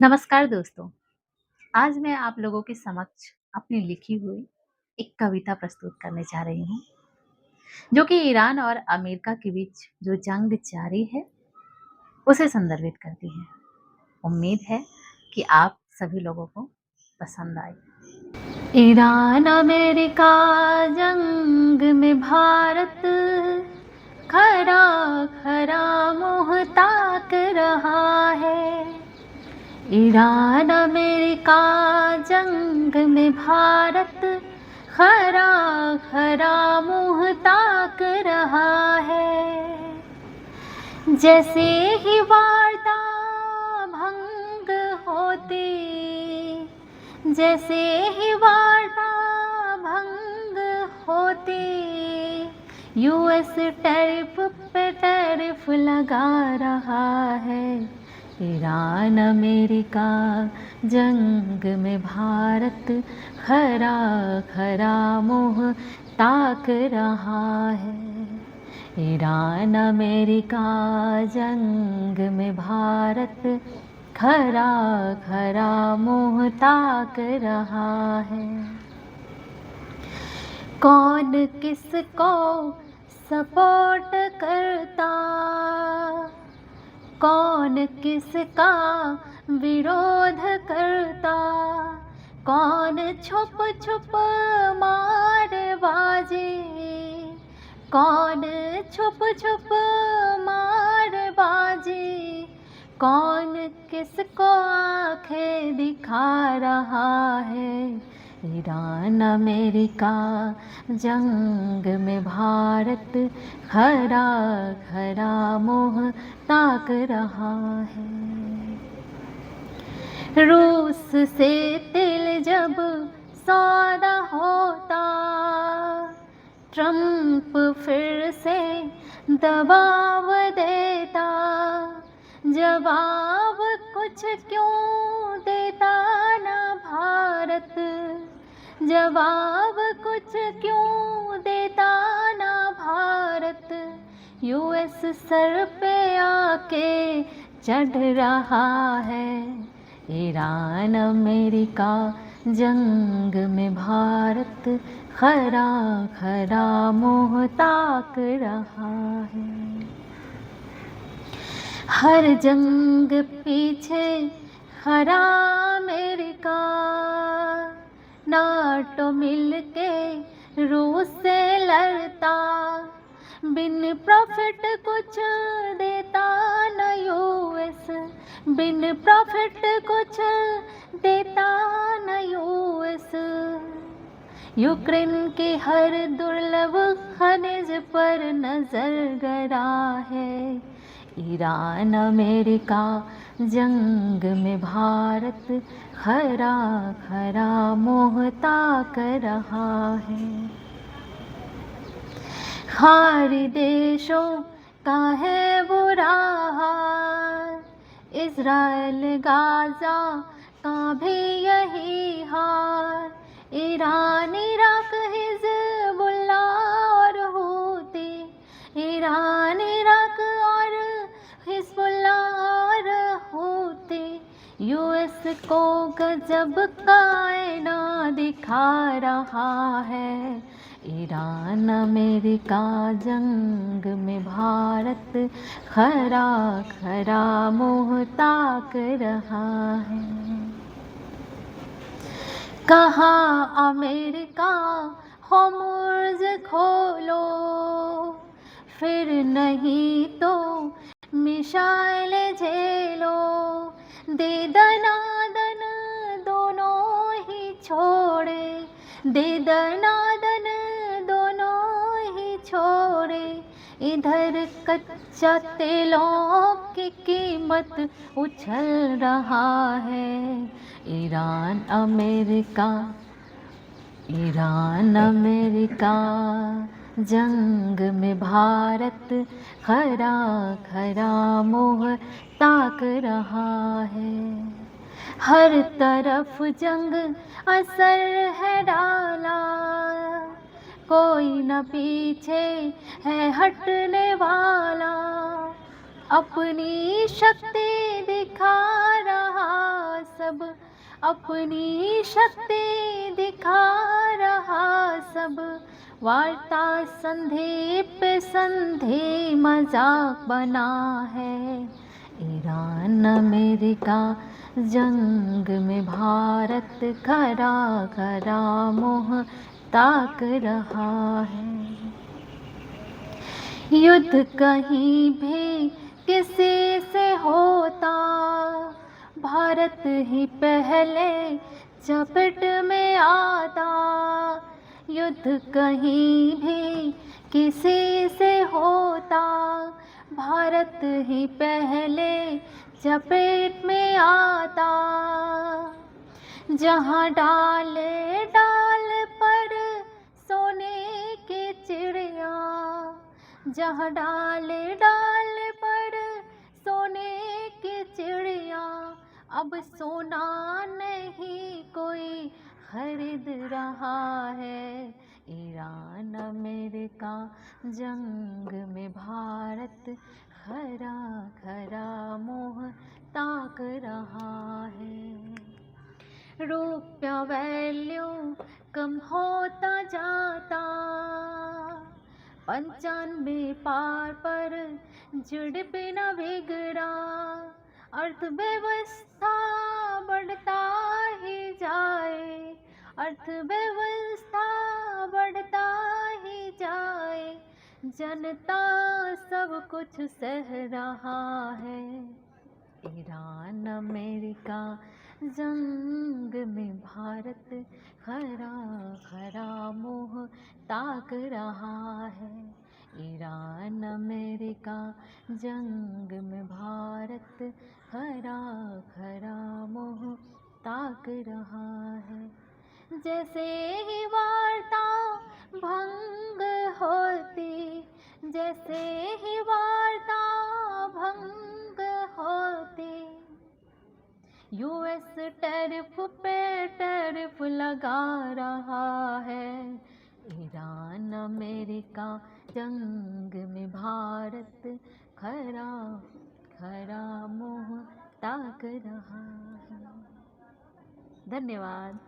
नमस्कार दोस्तों। आज मैं आप लोगों के समक्ष अपनी लिखी हुई एक कविता प्रस्तुत करने जा रही हूँ, जो कि ईरान और अमेरिका के बीच जो जंग जारी है, उसे संदर्भित करती है। उम्मीद है कि आप सभी लोगों को पसंद आए। ईरान अमेरिका जंग में भारत खरा खरा मुँह ताक रहा है। ईरान अमेरिका जंग में भारत खरा खरा मुँह ताक रहा है। जैसे ही वार्ता भंग होती, जैसे ही वार्ता भंग होती, यूएस टैरिफ पे टैरिफ लगा रहा है। ईरान अमेरिका जंग में भारत खरा खरा मुँह ताक रहा है। ईरान अमेरिका जंग में भारत खरा खरा मुँह ताक रहा है। कौन किसको सपोर्ट करता, कौन किसका विरोध करता, कौन छुप छुप मार बाजे, कौन छुप छुप मार बाजे, कौन किसको आंखें दिखा रहा है। ईरान अमेरिका जंग में भारत खरा खरा मुँह ताक रहा है। रूस से तेल जब सौदा होता, ट्रंप फिर से दबाव देता, जवाब कुछ क्यों देता ना भारत, जवाब कुछ क्यों देता ना भारत। यूएस सर पे आके चढ़ रहा है। ईरान अमेरिका जंग में भारत खरा खरा मुँह ताक रहा है। हर जंग पीछे खरा अमेरिका, नाटो मिलके रूस से लड़ता, बिन प्रॉफिट कुछ देता न यूएस, बिन प्रॉफिट कुछ देता न यूएस। यूक्रेन के हर दुर्लभ खनिज पर नजर गड़ा है। ईरान अमेरिका जंग में भारत खरा खरा मुँह ताक रहा है। खाड़ी देशों का है बुरा हाल, इजराइल गाजा का भी यही हाल। ईरान इराक हिजबुल्ला और हूती, ईरान इराक और हिजबुल्ला और हूती, यूएस को गजब का आईना दिखा रहा है। ईरान अमेरिका जंग में भारत खरा खरा मुँह ताक रहा है। कहाँ अमेरिका होर्मुज़ खोलो, फिर नहीं तो मिसाइल झेलो, दे दनादन दोनों ही छोड़े, दे दनादन दोनों ही छोड़े। इधर कच्चा तेलों की कीमत उछल रहा है। ईरान अमेरिका, ईरान अमेरिका जंग में भारत खरा खरा मुँह ताक रहा है। हर तरफ जंग असर है डाला, कोई न पीछे है हटने वाला। अपनी शक्ति दिखा रहा सब, अपनी शक्ति दिखा रहा सब। वार्ता संधि पे संधि मजाक बना है। ईरान अमेरिका जंग में भारत खरा खरा मुँह ताक रहा है। युद्ध कहीं भी किसी से होता, भारत ही पहले चपेट में आता। युद्ध कहीं भी किसी से होता, भारत ही पहले चपेट में आता। जहाँ डाले डाल पर सोने की चिड़िया, जहाँ डाले डाल पर सोने की चिड़िया, अब सोना नहीं कोई खरीद रहा है। ईरान अमेरिका जंग में भारत खरा खरा मुँह ताक रहा है। रुपया वैल्यू कम होता जाता, 95 पार पर जुड़ बिना बिगड़ा। अर्थव्यवस्था बढ़ता ही जाए, अर्थव्यवस्था बढ़ता ही जाए। जनता सब कुछ सह रहा है। ईरान अमेरिका जंग में भारत खरा खरा मुँह ताक रहा है। ईरान अमेरिका जंग में भारत खरा खरा मुँह ताक रहा है। जैसे ही वार्ता भंग होती, जैसे ही वार्ता भंग होती, यूएस टैरिफ पे टैरिफ लगा रहा है। ईरान अमेरिका जंग में भारत खरा खरा मुँह ताक रहा है। धन्यवाद।